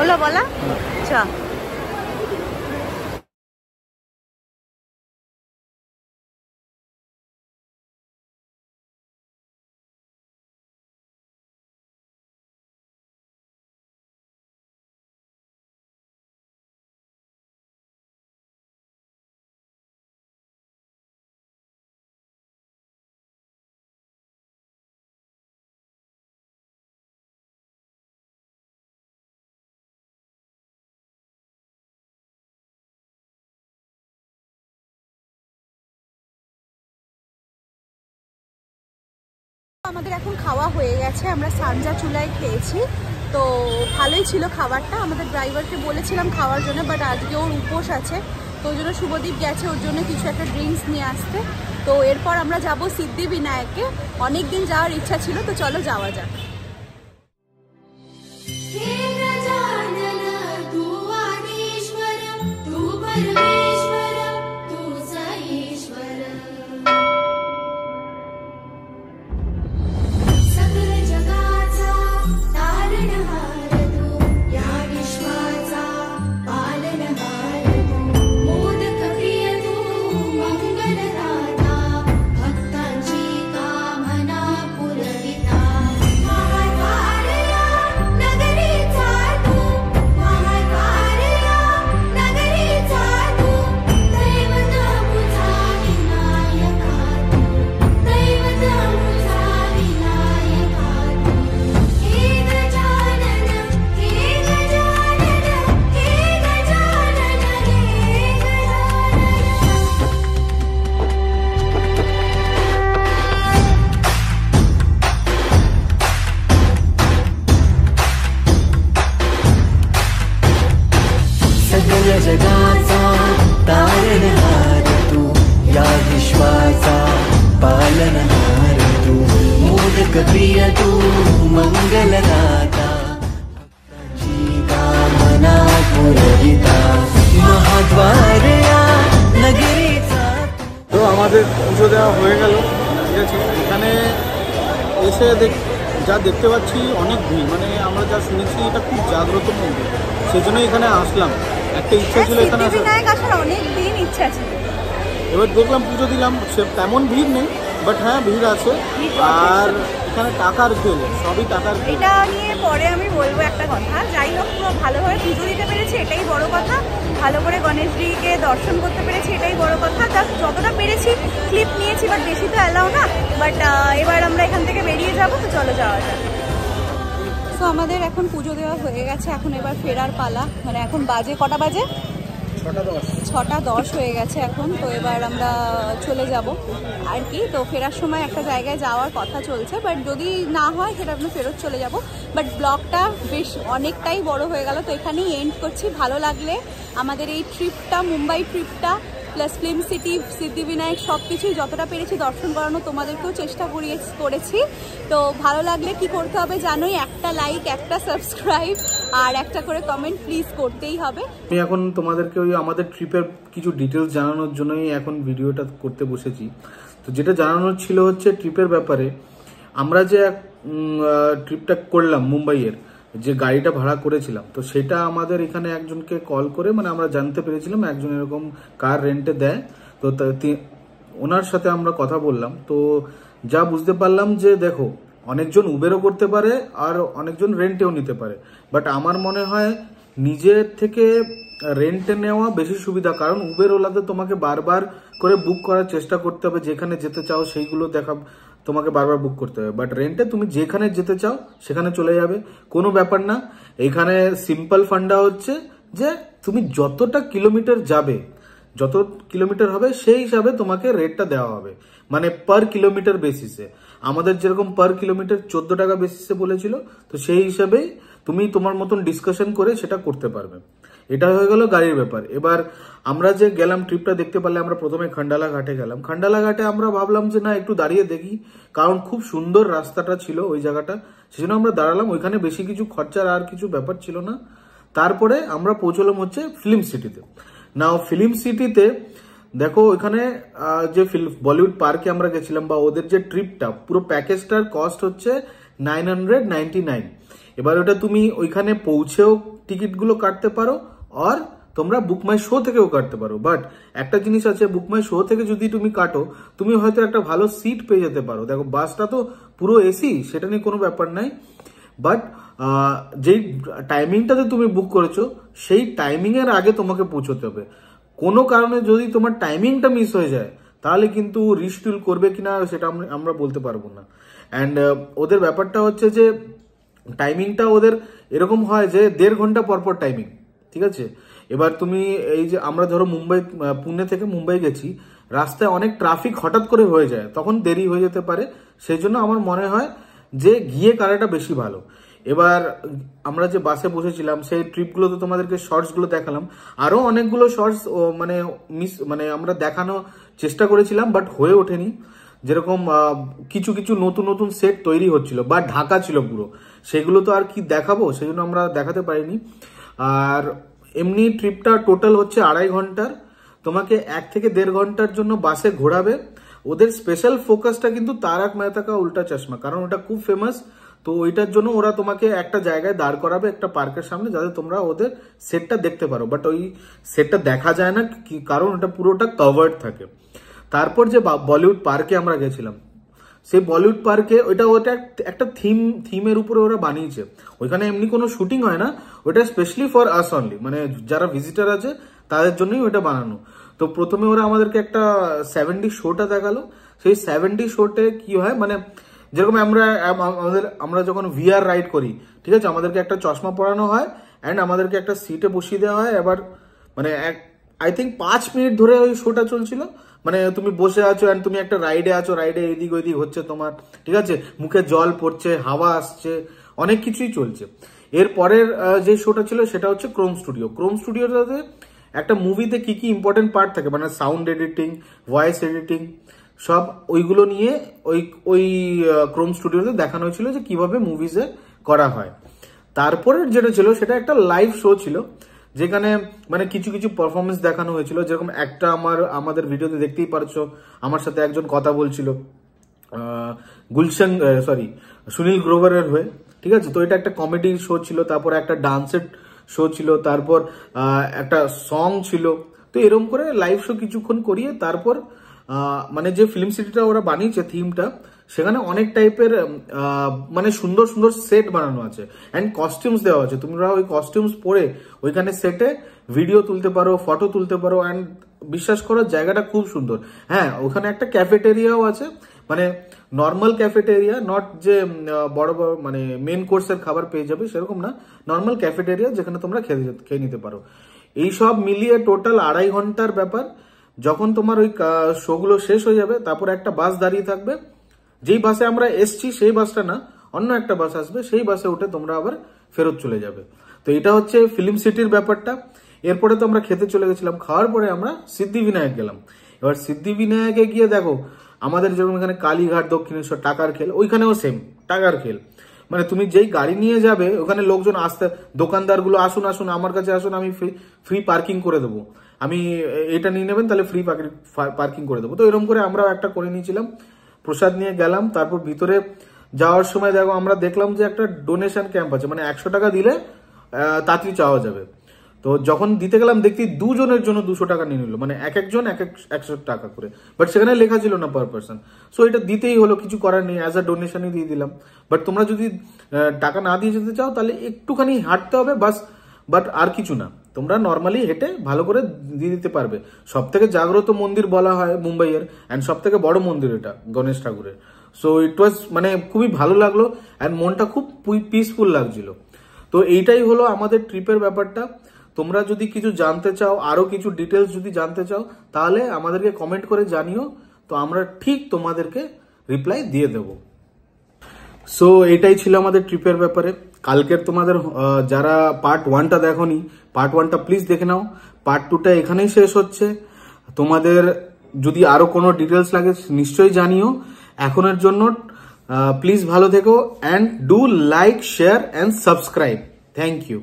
হলো বলা? আচ্ছা আমাদের এখন খাওয়া হয়ে গেছে, আমরা সানজা চুলায় খেয়েছি। তো ভালোই ছিল খাবারটা। আমাদের ড্রাইভারকে বলেছিলাম খাওয়ার জন্য, বাট আজকে ওর উপোস আছে, তো ওই জন্য শুভদীপ গেছে ওর জন্য কিছু একটা ড্রিঙ্কস নিয়ে আসতে। তো এরপর আমরা যাব সিদ্ধিবিনায়কে, অনেক দিন যাওয়ার ইচ্ছা ছিল, তো চলো যাওয়া যাক। जगाचा तारणहार तू, या विश्वाचा पालनहार तू, मोदक प्रिय तू, मंगलदाता, भक्तांची कामना पुरविता, महाद्वार या नगरीचा। তো আমাদের পুজো দেওয়া হয়ে গেল, ঠিক আছে। এখানে এসে যা দেখতে পাচ্ছি অনেক ভিড়, মানে আমরা যা শুনেছি এটা খুব জাগ্রত মন্দির, সেই জন্য এখানে আসলাম। একটা ইচ্ছা ছিল এখানে আসার, অনেক দিন ইচ্ছা ছিল। এবার দেখলাম পুজো দিলাম, সে তেমন ভিড় নেই, বাট হ্যাঁ ভিড় আছে। আর এখানে টাকার খেল, সবই টাকার খেল। এটা নিয়ে পরে আমি বলবো একটা কথা। যাই হোক, পুরো ভালোভাবে পুজো দিতে পেরেছি, এটাই বড় কথা। ভালো করে গণেশজিকে দর্শন করতে পেরেছি, এটাই বড় কথা। যতটা পেরেছি ক্লিপ নিয়েছি, বাট বেশি তো অ্যালাউ না। বাট এবার আমরা এখান থেকে বেরিয়ে যাবো, তো চলো যাওয়া যাক। তো আমাদের এখন পুজো দেওয়া হয়ে গেছে, এখন এবার ফেরার পালা। মানে এখন বাজে কটা বাজে? 6:10 হয়ে গেছে এখন। তো এবার আমরা চলে যাব আর কি। তো ফেরার সময় একটা জায়গায় যাওয়ার কথা চলছে, বাট যদি না হয় সেটা আমরা ফেরত চলে যাব। বাট ব্লগটা বেশ অনেকটাই বড় হয়ে গেল, তো এখানেই এন্ড করছি। ভালো লাগলে আমাদের এই ট্রিপটা, মুম্বাই ট্রিপটা প্লাস ফিল্ম সিটি, সিদ্ধিবিনায়ক, সব কিছুই যতটা পেরেছি দর্শন করানো তোমাদেরকেও চেষ্টা করেছি। তো ভালো লাগলে কি করতে হবে জানোই, একটা লাইক, একটা সাবস্ক্রাইব আর একটা করে কমেন্ট প্লিজ করতেই হবে। আমি এখন তোমাদেরকে ওই আমাদের ট্রিপের কিছু ডিটেলস জানানোর জন্যই এখন ভিডিওটা করতে বসেছি। তো যেটা জানানোর ছিল হচ্ছে ট্রিপের ব্যাপারে। আমরা যে ট্রিপটা করলাম মুম্বাইয়ের, যে গাড়িটা ভাড়া করেছিলাম, তো সেটা আমাদের এখানে একজনকে কল করে মানে আমরা জানতে পেরেছিলাম একজন এরকম কার রেন্টে দেয়। তো ওনার সাথে আমরা কথা বললাম, তো যা বুঝতে পারলাম যে দেখো, অনেকজন উবেরও করতে পারে আর অনেকজন রেন্টেও নিতে পারে, বাট আমার মনে হয় নিজের থেকে রেন্টে নেওয়া বেশি সুবিধা। কারণ উবের ওলাতে তোমাকে বারবার করে বুক করার চেষ্টা করতে হবে, যেখানে যেতে চাও সেইগুলো তোমাকে বারবার বুক করতে হবে। বাট রেন্টে তুমি যেখানে যেতে চাও সেখানে চলে যাবে, কোনো ব্যাপার না। এখানে সিম্পল ফান্ডা হচ্ছে যে তুমি যতটা কিলোমিটার যাবে, যত কিলোমিটার হবে সেই হিসাবে তোমাকে রেটটা দেওয়া হবে, মানে পার কিলোমিটার বেসিসে। আমাদের যেরকম পার কিলোমিটার 14 টাকা বেসিসে বলেছিল, তো সেই হিসাবেই তুমি তোমার মতন ডিসকাশন করে সেটা করতে পারবে। এটা হয়ে গেল গাড়ির ব্যাপার। এবার আমরা যে গেলাম ট্রিপটা দেখতে পারলে, আমরা প্রথমে খান্ডালা ঘাটে গেলাম। খান্ডালা ঘাটে আমরা ভাবলাম যে না, একটু দাঁড়িয়ে দেখি, কারণ খুব সুন্দর রাস্তাটা ছিল ওই জায়গাটা, সেজন্য আমরা দাঁড়ালাম। ওইখানে বেশি কিছু খরচার আর কিছু ব্যাপার ছিল না। তারপরে আমরা পৌঁছলাম হচ্ছে ফিল্ম সিটিতে। নাও ফিল্ম সিটিতে দেখো, ওইখানে যে বলিউড পার্কে আমরা গেছিলাম বা ওদের যে ট্রিপটা, পুরো প্যাকেজটার কস্ট হচ্ছে 999। এবার ওটা তুমি ওইখানে পৌঁছেও টিকিটগুলো কাটতে পারো, আর তোমরা বুক মাই শো থেকেও কাটতে পারো। বাট একটা জিনিস আছে, বুক মাই শো থেকে যদি তুমি কাটো, তুমি হয়তো একটা ভালো সিট পেয়ে যেতে পারো। দেখো বাসটা তো পুরো এসি, সেটা নিয়ে কোনো ব্যাপার নাই। বাট যেই টাইমিংটাতে তুমি বুক করেছো সেই টাইমিং এর আগে তোমাকে পৌঁছতে হবে। কোনো কারণে যদি তোমার টাইমিংটা মিস হয়ে যায় তাহলে কিন্তু রিশিডিউল করবে কিনা সেটা আমরা বলতে পারবো না। অ্যান্ড ওদের ব্যাপারটা হচ্ছে যে টাইমিংটা ওদের এরকম হয় যে 1.5 ঘন্টা পরপর টাইমিং, ঠিক আছে। এবার তুমি এই যে আমরা ধরো পুনে থেকে মুম্বাই গেছি, রাস্তায় অনেক ট্রাফিক হঠাৎ করে হয়ে যায়, তখন দেরি হয়ে যেতে পারে। সেই জন্য আমার মনে হয় যে গিয়ে কারাটা বেশি ভালো। এবার আমরা যে বাসে বসেছিলাম সেই ট্রিপগুলো তো তোমাদেরকে শর্টসগুলো দেখালাম, আরো অনেকগুলো শর্টস মানে আমরা দেখানো চেষ্টা করেছিলাম, বাট হয়ে ওঠেনি। যেরকম কিছু কিছু নতুন নতুন সেট তৈরি হচ্ছিল বা ঢাকা ছিল পুরো, সেগুলো তো আর কি দেখাবো, সেই জন্য আমরা দেখাতে পারিনি। আর এমনি ট্রিপটা টোটাল হচ্ছে 2.5 ঘন্টার, তোমাকে 1 থেকে 1.5 ঘন্টার জন্য বাসে ঘোরাবে। ওদের স্পেশাল ফোকাসটা কিন্তু তারক মেহতা কা উল্টা চশমা, কারণ ওটা খুব ফেমাস। তো ওইটার জন্য ওরা তোমাকে একটা জায়গায় দাঁড় করাবে, একটা পার্কের সামনে, যাতে তোমরা ওদের সেটটা দেখতে পারো। বাট ওই সেটটা দেখা যায় না, কারণ ওটা পুরোটা কভার্ড থাকে। তারপর যে বলিউড পার্কে আমরা গেছিলাম, সেই বলিউড পার্কে ওটা একটা থিমের উপরে ওরা বানিয়েছে। ওইখানে এমনি কোনো শুটিং হয় না, ওটা স্পেশালি ফর আস অনলি, মানে যারা ভিজিটার আছে তাদের জন্যই ওটা বানানো। তো প্রথমে ওরা আমাদেরকে একটা 70 শোটা দেখালো। সেই 70 শোতে কি হয়, মানে যেরকম আমরা যখন VR রাইড করি, ঠিক আছে, আমাদেরকে একটা চশমা পরানো হয় অ্যান্ড আমাদেরকে একটা সিটে বসিয়ে দেওয়া হয়। এবার মানে আই থিঙ্ক 5 মিনিট ধরে ওই শোটা চলছিল। মানে তুমি বসে আছো অ্যান্ড তুমি একটা রাইডে আছো, রাইডে এদিক ওইদিক হচ্ছে তোমার, ঠিক আছে, মুখে জল পড়ছে, হাওয়া আসছে, অনেক কিছুই চলছে। এর পরের যে শোটা ছিল সেটা হচ্ছে ক্রোম স্টুডিও। ক্রোম স্টুডিওটাতে একটা মুভিতে কি কি ইম্পর্টেন্ট পার্ট থাকে, মানে সাউন্ড এডিটিং, ভয়েস এডিটিং, সব ওইগুলো নিয়ে ওই ক্রোম স্টুডিওতে দেখানো হয়েছিল যে কিভাবে মুভিজে করা হয়। তারপরের যেটা ছিল সেটা একটা লাইভ শো ছিল, যেখানে মানে কিছু কিছু পারফরমেন্স দেখানো হয়েছিল। যেরকম একটা আমাদের ভিডিওতে দেখতেই পারছো, আমার সাথে একজন কথা বলছিল সুনীল গ্রোভারের হয়ে, ঠিক আছে। তো এটা একটা কমেডি শো ছিল, তারপর একটা ডান্সের শো ছিল, তারপর একটা সং ছিল। তো এরকম করে লাইভ শো কিছুক্ষণ করিয়ে তারপর মানে যে ফিল্ম সিটিটা ওরা বানিয়েছে থিমটা, সেখানে অনেক টাইপের মানে সুন্দর সুন্দর সেট বানানো আছে অ্যান্ড কস্টিউমস দেওয়া আছে। তোমরা ওই কস্টিউমস পরে ওইখানে সেটে ভিডিও তুলতে পারো, ফটো তুলতে পারো, অ্যান্ড বিশ্বাস করো জায়গাটা খুব সুন্দর। হ্যাঁ, ওখানে একটা ক্যাফেটেরিয়াও আছে, মানে নর্মাল ক্যাফেটেরিয়া, নট যে বড় বড় মানে মেন কোর্সের খাবার পেয়ে যাবে সেরকম না, নর্মাল ক্যাফেটেরিয়া যেখানে তোমরা খেয়ে নিতে পারো। এই সব মিলিয়ে টোটাল 2.5 ঘন্টার ব্যাপার। যখন তোমার ওই শোগুলো শেষ হয়ে যাবে, তারপর একটা বাস দাঁড়িয়ে থাকবে, যেই বাসে আমরা এসছি সেই বাসটা না, অন্য একটা বাস আসবে, সেই বাসে উঠে তোমরা আবার ফেরত চলে যাবে। তো এটা হচ্ছে ফিল্ম সিটির ব্যাপারটা। এরপরে তো আমরা খেতে চলে গেছিলাম, খাওয়ার পরে আমরা সিদ্ধিবিনায়ক গেলাম। এবার সিদ্ধিবিনায়কে গিয়ে দেখো, আমাদের যেরকম এখানে কালীঘাট, দক্ষিণেশ্বর, টাকার খেল, ওইখানেও সেম টাকার খেল। মানে তুমি যেই গাড়ি নিয়ে যাবে ওখানে লোকজন আসতে, দোকানদারগুলো আসুন আসুন আমার কাছে আসুন, আমি ফ্রি পার্কিং করে দেবো, আমি এটা নিয়ে নেবেন তাহলে ফ্রি পার্কিং করে দেবো। তো এরকম করে আমরাও একটা করে নিয়েছিলাম, প্রসাদ নিয়ে গেলাম। তারপর ভিতরে যাওয়ার সময় দেখো আমরা দেখলাম যে একটা ডোনেশন ক্যাম্প আছে, মানে 100 টাকা দিলে তাড়াতাড়ি চাওয়া যাবে। তো যখন দিতে গেলাম দেখছি 2 জনের জন্য 200 টাকা নিয়ে নিল, মানে এক একজন 100 টাকা করে, বাট সেখানে লেখা ছিল না পার পার্সন। সো এটা দিতেই হলো, কিছু করার নেই, অ্যাজ আ ডোনেশনই দিয়ে দিলাম। বাট তোমরা যদি টাকা না দিয়ে যেতে চাও তাহলে একটুখানি হাঁটতে হবে বাস, বাট আর কিছু না, তোমরা নর্মালি হেঁটে ভালো করে দিয়ে দিতে পারবে। সব থেকে জাগ্রত মন্দির বলা হয় মুম্বাইয়ের, অ্যান্ড সব থেকে বড় মন্দির এটা গণেশ ঠাকুরের। সো ইট ওয়াজ মানে খুবই ভালো লাগলো অ্যান্ড মনটা খুব পিসফুল লাগছিল। তো এইটাই হলো আমাদের ট্রিপের ব্যাপারটা। তোমরা যদি কিছু জানতে চাও, আরো কিছু ডিটেলস যদি জানতে চাও, তাহলে আমাদেরকে কমেন্ট করে জানিও, তো আমরা ঠিক তোমাদেরকে রিপ্লাই দিয়ে দেব। সো এটাই ছিল আমাদের ট্রিপের ব্যাপারে। কালকের তোমাদের যারা পার্ট 1টা দেখোনি, পার্ট 1টা প্লিজ দেখে নাও। পার্ট 2টা এখানেই শেষ হচ্ছে। তোমাদের যদি আরো কোনো ডিটেলস লাগে নিশ্চয়ই জানিও। এখনের জন্য প্লিজ ভালো থেকো and do like, share and subscribe. Thank you.